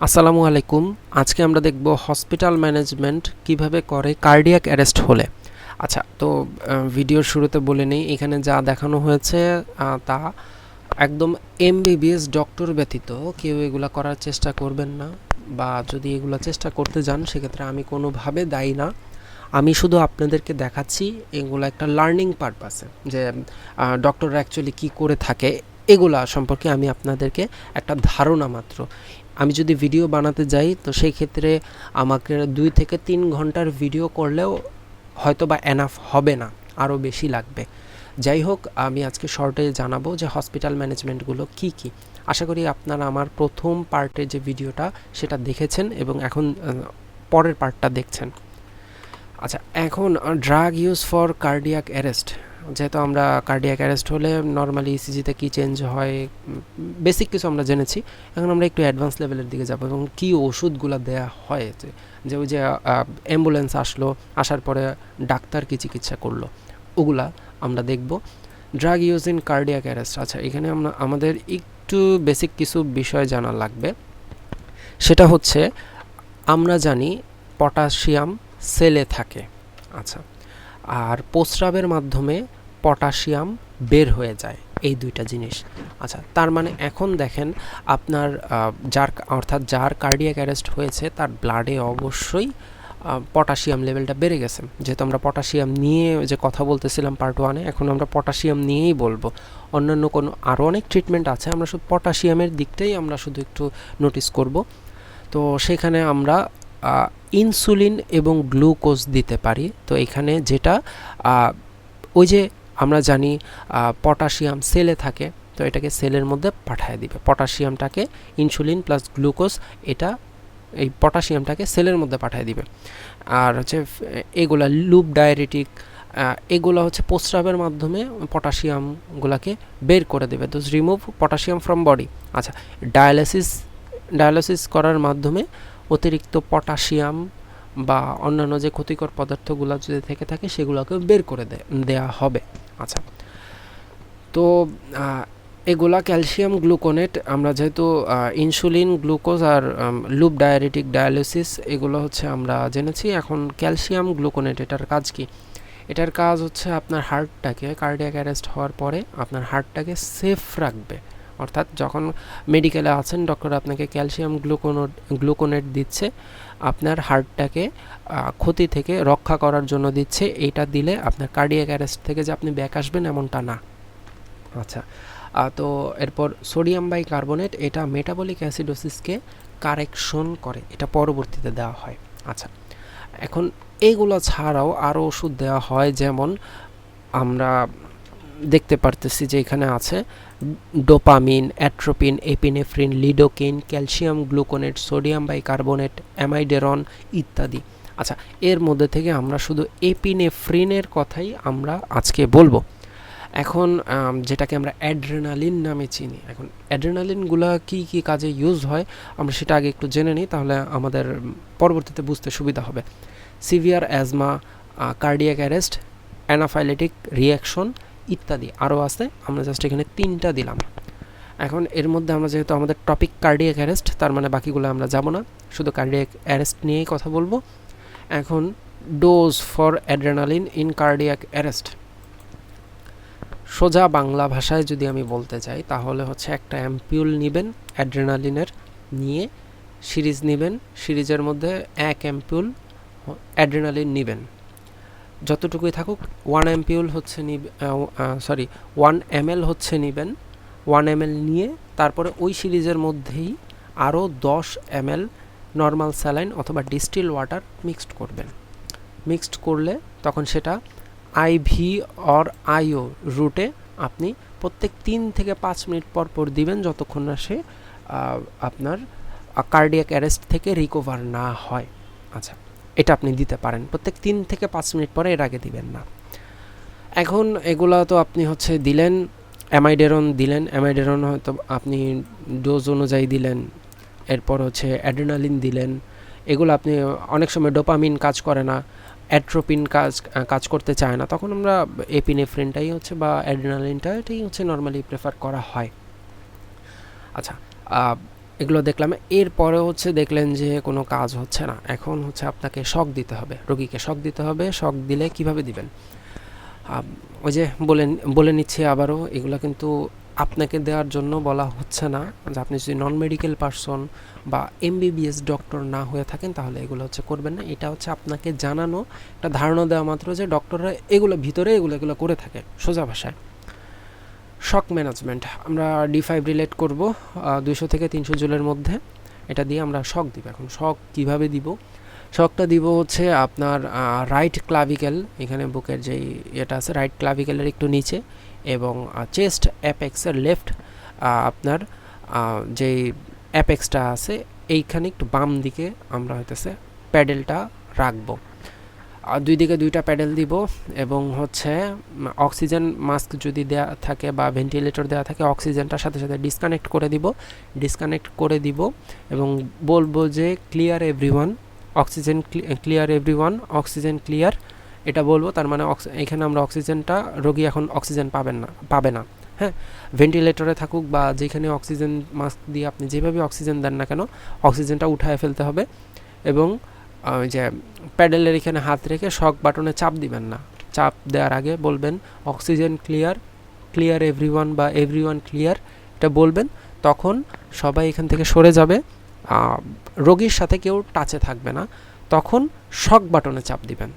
আসসালামু আলাইকুম। আজকে আমরা দেখব হসপিটাল ম্যানেজমেন্ট কিভাবে করে কার্ডিয়াক অ্যারেস্ট হলে। আচ্ছা, তো ভিডিওর শুরুতে বলে নেই, এখানে যা দেখানো হয়েছে তা একদম এমবিবিএস ডক্টর ব্যতীত কেউ এগুলা করার চেষ্টা করবেন না, বা যদি এগুলা চেষ্টা করতে যান সেক্ষেত্রে আমি কোনোভাবে দায়ী না। আমি শুধু আপনাদেরকে দেখাচ্ছি এগুলো একটা লার্নিং পারপাসে, যে ডক্টররা অ্যাকচুয়ালি কী করে থাকে এগুলা সম্পর্কে আমি আপনাদেরকে একটা ধারণা মাত্র। আমি যদি ভিডিও বানাতে যাই তো সেই ক্ষেত্রে আমাকে 2 থেকে 3 ঘন্টার ভিডিও করলেও হয়তো বা এনাফ হবে না, আরও বেশি লাগবে। যাই হোক, আমি আজকে শর্টে জানাবো যে হসপিটাল ম্যানেজমেন্টগুলো কি কি। আশা করি আপনারা আমার প্রথম পার্টে যে ভিডিওটা সেটা দেখেছেন এবং এখন পরের পার্টটা দেখছেন। আচ্ছা, এখন drug use for cardiac arrest. যেহেতু আমরা কার্ডিয়াক অ্যারেস্ট হলে নর্মালি ইসিজিতে কী চেঞ্জ হয়, বেসিক কিছু আমরা জেনেছি। এখন আমরা একটু অ্যাডভান্স লেভেলের দিকে যাব এবং কী ওষুধগুলো দেওয়া হয়, যে ওই যে অ্যাম্বুলেন্স আসলো, আসার পরে ডাক্তার কী চিকিৎসা করলো, ওগুলা আমরা দেখব। Drug use in cardiac arrest. আচ্ছা, এখানে আমাদের একটু বেসিক কিছু বিষয় জানা লাগবে। সেটা হচ্ছে, আমরা জানি পটাশিয়াম সেলে থাকে। আচ্ছা, আর প্রস্রাবের মাধ্যমে পটাশিয়াম বের হয়ে যায়, এই দুইটা জিনিস। আচ্ছা, তার মানে এখন দেখেন আপনার যার কার্ডিয়াক অ্যারেস্ট হয়েছে তার ব্লাডে অবশ্যই পটাশিয়াম লেভেলটা বেড়ে গেছে। যেহেতু আমরা পটাশিয়াম নিয়ে যে কথা বলতেছিলাম পার্ট 1-এ, এখন আমরা পটাশিয়াম নিয়েই বলবো। অন্যান্য কোনো আরও অনেক ট্রিটমেন্ট আছে, আমরা শুধু পটাশিয়ামের দিকটাই আমরা শুধু একটু নোটিস করব। তো সেখানে আমরা ইনসুলিন এবং গ্লুকোজ দিতে পারি। তো এখানে যেটা ওই যে আমরা জানি পটাশিয়াম সেলে থাকে, তো এটাকে সেলের মধ্যে পাঠিয়ে দিবে। পটাশিয়ামটাকে ইনসুলিন প্লাস গ্লুকোজ এই পটাশিয়ামটাকে সেলের মধ্যে পাঠিয়ে দিবে। আর হচ্ছে এগুলা লুপ ডায়ারেটিক, এগুলো হচ্ছে প্রস্রাবের মাধ্যমে পটাশিয়ামগুলোকে বের করে দেবে। তো রিমুভ পটাশিয়াম ফ্রম বডি। আচ্ছা, ডায়ালিসিস করার মাধ্যমে অতিরিক্ত পটাশিয়াম বা অন্যান্য যে ক্ষতিকর পদার্থগুলো যদি থেকে থাকে সেগুলোকে বের করে দেয়া হবে। আচ্ছা, তো এগুলা ক্যালসিয়াম গ্লুকোনেট, আমরা যেহেতু ইনসুলিন, গ্লুকোজ আর লুপ ডায়ারেটিক, ডায়ালিসিস এগুলো হচ্ছে আমরা জেনেছি। এখন ক্যালসিয়াম গ্লুকোনেট, এটার কাজ কি? এটার কাজ হচ্ছে আপনার হার্টটাকে, কার্ডিয়াক অ্যারেস্ট হওয়ার পরে আপনার হার্টটাকে সেফ রাখবে। অর্থাৎ যখন মেডিকেলে আছেন, ডক্টর আপনাকে ক্যালসিয়াম গ্লুকোনেট দিচ্ছে, আপনার হার্টটাকে ক্ষতি থেকে রক্ষা করার জন্য দিচ্ছে। এইটা দিলে আপনার কার্ডিয়াক অ্যারেস্ট থেকে যে আপনি ব্যাক আসবেন এমনটা না। আচ্ছা, তো এরপর সোডিয়াম বাইকার্বনেট, এটা মেটাবলিক অ্যাসিডোসিসকে কারেকশন করে, এটা পরবর্তীতে দেওয়া হয়। আচ্ছা, এখন এইগুলো ছাড়াও আরও ওষুধ দেওয়া হয়, যেমন আমরা দেখতে পারতেছি যে এখানে আছে dopamine, atropine, epinephrine, lidocaine, calcium gluconate, sodium bicarbonate, amiodarone ইত্যাদি। আচ্ছা, এর মধ্যে থেকে আমরা শুধু এপিনেফ্রিনের কথাই আমরা আজকে বলবো। এখন যেটাকে আমরা অ্যাড্রেনালিন নামে চিনি, এখন অ্যাড্রেনালিনগুলো কী কী কাজে ইউজ হয় আমরা সেটা আগে একটু জেনে নিই, তাহলে আমাদের পরবর্তীতে বুঝতে সুবিধা হবে। Severe asthma, cardiac arrest, anaphylactic reaction ইত্যাদি আরও আছে, আমরা জাস্ট এখানে 3টা দিলাম। এখন এর মধ্যে আমরা যেহেতু আমাদের টপিক কার্ডিয়াক অ্যারেস্ট, তার মানে বাকিগুলো আমরা যাব না, শুধু কার্ডিয়াক অ্যারেস্ট নিয়েই কথা বলবো। এখন dose for adrenaline in cardiac arrest, সোজা বাংলা ভাষায় যদি আমি বলতে চাই তাহলে হচ্ছে একটা অ্যাম্পিউল নেবেন অ্যাড্রেনালিনের, নিয়ে সিরিজ নেবেন, সিরিজের মধ্যে 1 অ্যাম্পিউল অ্যাড্রেনালিন নেবেন, যতটুকুই থাকুক। 1 অ্যাম্পিউল হচ্ছে 1 ml হচ্ছে নেবেন। 1 ml নিয়ে তারপরে ওই সিরিজের মধ্যেই আরও 10 ml নর্মাল স্যালাইন অথবা ডিস্টিল ওয়াটার মিক্সড করবেন। মিক্সড করলে তখন সেটা আইভি অর আইও রুটে আপনি প্রত্যেক 3 থেকে 5 মিনিট পর পর দিবেন, যতক্ষণ না সে আপনার কার্ডিয়াক অ্যারেস্ট থেকে রিকভার না হয়। আচ্ছা, এটা আপনি দিতে পারেন প্রত্যেক 3 থেকে 5 মিনিট পরে, এর আগে দিবেন না। এখন এগুলা তো আপনি হচ্ছে দিলেন, অ্যামাইডেরন দিলেন, অ্যামাইডেরন হয়তো আপনি ডোজ অনুযায়ী দিলেন। এরপর হচ্ছে অ্যাড্রেনালিন দিলেন, এগুলো আপনি অনেক সময় ডোপামিন কাজ করে না, অ্যাট্রোপিন কাজ করতে চায় না, তখন আমরা এপিনেফ্রিনটাই হচ্ছে বা অ্যাড্রেনালিনটা এটাই হচ্ছে নর্মালি প্রেফার করা হয়। আচ্ছা, এগুলো দেখলাম। এরপরে হচ্ছে দেখলেন যে কোনো কাজ হচ্ছে না, এখন হচ্ছে আপনাকে শক দিতে হবে, রোগীকে শক দিতে হবে। শক দিলে কিভাবে দিবেন, ওই যে বলে নিচ্ছি আবারও, এগুলো কিন্তু আপনাকে দেওয়ার জন্য বলা হচ্ছে না। যে আপনি যদি নন মেডিকেল পারসন বা এমবিবিএস ডক্টর না হয়ে থাকেন তাহলে এগুলো হচ্ছে করবেন না। এটা হচ্ছে আপনাকে জানানো, একটা ধারণা দেওয়া মাত্র যে ডক্টররা এগুলো ভিতরে এগুলো করে থাকে। সোজা ভাষায় শক ম্যানেজমেন্ট আমরা ডিফাইব্রিলেট করব 200 থেকে 300 জুলের মধ্যে, এটা দিয়ে আমরা শক দিব। এখন শক কিভাবে দিব, শকটা দিব হচ্ছে আপনার রাইট ক্লাভিকেল, এখানে বুকের যেই এটা আছে রাইট ক্লাভিকেলের একটু নিচে, এবং চেস্ট অ্যাপেক্সের লেফট আপনার যেই অ্যাপেক্সটা আছে এইখানে একটু বাম দিকে আমরা হইতেছে প্যাডেলটা রাখবো। দুই দিকে দুইটা প্যাডেল দিব, এবং হচ্ছে অক্সিজেন মাস্ক যদি দেয়া থাকে বা ভেন্টিলেটর দেওয়া থাকে অক্সিজেনটার সাথে সাথে ডিসকানেক্ট করে দিব এবং বলবো যে clear everyone, oxygen clear everyone, oxygen clear, এটা বলবো। তার মানে এখানে আমরা অক্সিজেনটা, রোগী এখন অক্সিজেন পাবে না। হ্যাঁ, ভেন্টিলেটরে থাকুক বা যেখানে অক্সিজেন মাস্ক দিয়ে আপনি যেভাবে অক্সিজেন দেন না কেন অক্সিজেনটা উঠায় ফেলতে হবে। এবং ওই যে প্যাডেলের এখানে হাত রেখে শক বাটনে চাপ দিবেন না, চাপ দেওয়ার আগে বলবেন অক্সিজেন ক্লিয়ার, ক্লিয়ার এভরিওয়ান বা এভরিওয়ান ক্লিয়ার, এটা বলবেন। তখন সবাই এখান থেকে সরে যাবে, রোগীর সাথে কেউ টাচে থাকবে না। তখন শক বাটনে চাপ দিবেন,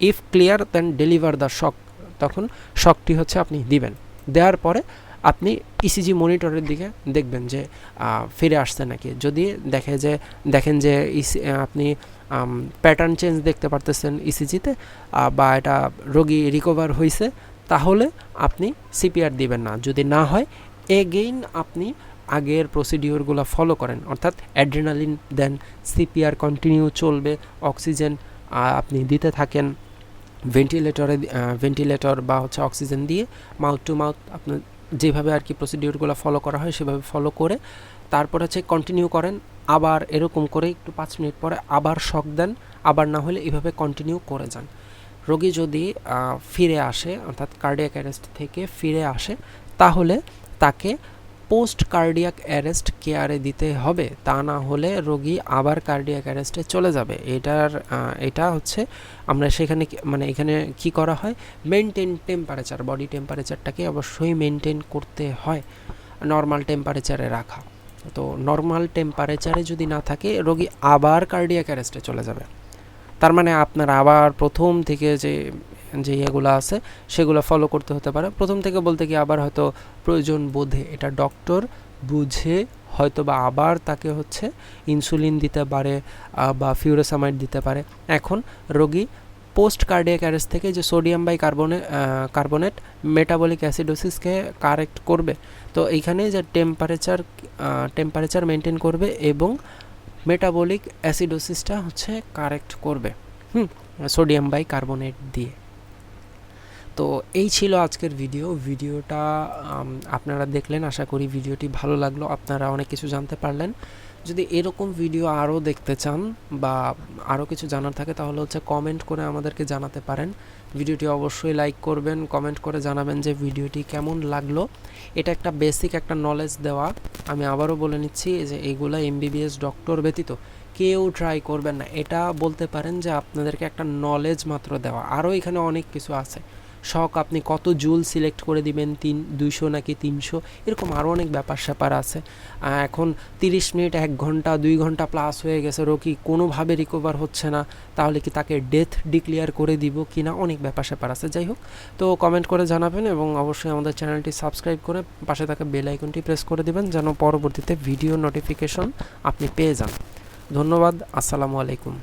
if clear then deliver the shock, তখন শকটি হচ্ছে আপনি দিবেন। দেওয়ার পরে আপনি ইসিজি মনিটরের দিকে দেখবেন যে ফিরে আসছে নাকি। যদি দেখেন যে আপনি প্যাটার্ন চেঞ্জ দেখতে পারতেছেন ইসিজিতে, বা এটা রোগী রিকভার হয়েছে, তাহলে আপনি সিপিআর দিবেন না। যদি না হয় এগেইন আপনি আগের প্রসিডিওরগুলো ফলো করেন, অর্থাৎ অ্যাড্রেনালিন দেন, সিপিআর কন্টিনিউ চলবে, অক্সিজেন আপনি দিতে থাকেন, ভেন্টিলেটর বা হচ্ছে অক্সিজেন দিয়ে মাউথ টু মাউথ আপনার যেভাবে আর কি প্রসিডিওরগুলো ফলো করা হয় সেভাবে ফলো করে তারপর হচ্ছে কন্টিনিউ করেন। আবার এরকম করে একটু 5 মিনিট পরে আবার শক দেন, আবার না হলে এভাবে কন্টিনিউ করে যান। রোগী যদি ফিরে আসে, অর্থাৎ কার্ডিয়াক অ্যারেস্ট থেকে ফিরে আসে, তাহলে তাকে পোস্ট কার্ডিয়াক অ্যারেস্ট কেয়ারে দিতে হবে। তা না হলে রোগী আবার কার্ডিয়াক অ্যারেস্টে চলে যাবে। এটা হচ্ছে আমরা সেখানে মানে এখানে কি করা হয়, মেনটেন টেম্পারেচার, বডি টেম্পারেচারটাকে অবশ্যই মেনটেন করতে হয়, নর্মাল টেম্পারেচারে রাখা। তো নর্মাল টেম্পারেচারে যদি না থাকে রোগী আবার কার্ডিয়াক অ্যারেস্টে চলে যাবে। তার মানে আপনার আবার প্রথম থেকে যে ইয়েগুলো আছে সেগুলো ফলো করতে হতে পারে। প্রথম থেকে বলতে কি আবার হয়তো প্রয়োজন বোধে, এটা ডক্টর বুঝে হয়তো বা আবার তাকে হচ্ছে ইনসুলিন দিতে পারে বা ফিউরোসামাইড দিতে পারে। এখন রোগী পোস্ট কার্ডিয়াক অ্যারেস্ট থেকে যে সোডিয়াম বাই কার্বনেট মেটাবলিক অ্যাসিডোসিসকে কারেক্ট করবে। তো এইখানে যে টেম্পারেচার মেনটেন করবে এবং মেটাবলিক অ্যাসিডোসিসটা হচ্ছে কারেক্ট করবে সোডিয়াম বাই কার্বনেট দিয়ে। তো এই ছিল আজকের ভিডিওটা আপনারা দেখলেন, আশা করি ভিডিওটি ভালো লাগলো, আপনারা অনেক কিছু জানতে পারলেন। যদি এরকম ভিডিও আরও দেখতে চান বা আরও কিছু জানার থাকে তাহলে হচ্ছে কমেন্ট করে আমাদেরকে জানাতে পারেন। ভিডিওটি অবশ্যই লাইক করবেন, কমেন্ট করে জানাবেন যে ভিডিওটি কেমন লাগলো। এটা একটা বেসিক একটা নলেজ দেওয়া, আমি আবারও বলে নিচ্ছি যে এইগুলা এমবিবিএস ডক্টর ব্যতীত কেউ ট্রাই করবেন না। এটা বলতে পারেন যে আপনাদেরকে একটা নলেজ মাত্র দেওয়া, আরও এখানে অনেক কিছু আছে। শক আপনি কত জুল সিলেক্ট করে দিবেন, 200 নাকি 300, এরকম আরও অনেক ব্যাপার স্যাপার আছে। এখন 30 মিনিট, 1 ঘন্টা, 2 ঘন্টা প্লাস হয়ে গেছে, রোগী কোনোভাবে রিকভার হচ্ছে না, তাহলে কি তাকে ডেথ ডিক্লেয়ার করে দিব কি না, অনেক ব্যাপার স্যাপার আছে। যাই হোক, তো কমেন্ট করে জানাবেন এবং অবশ্যই আমাদের চ্যানেলটি সাবস্ক্রাইব করে পাশে থাকা বেল আইকনটি প্রেস করে দিবেন যেন পরবর্তীতে ভিডিও নোটিফিকেশন আপনি পেয়ে যান। ধন্যবাদ, আসসালামু আলাইকুম।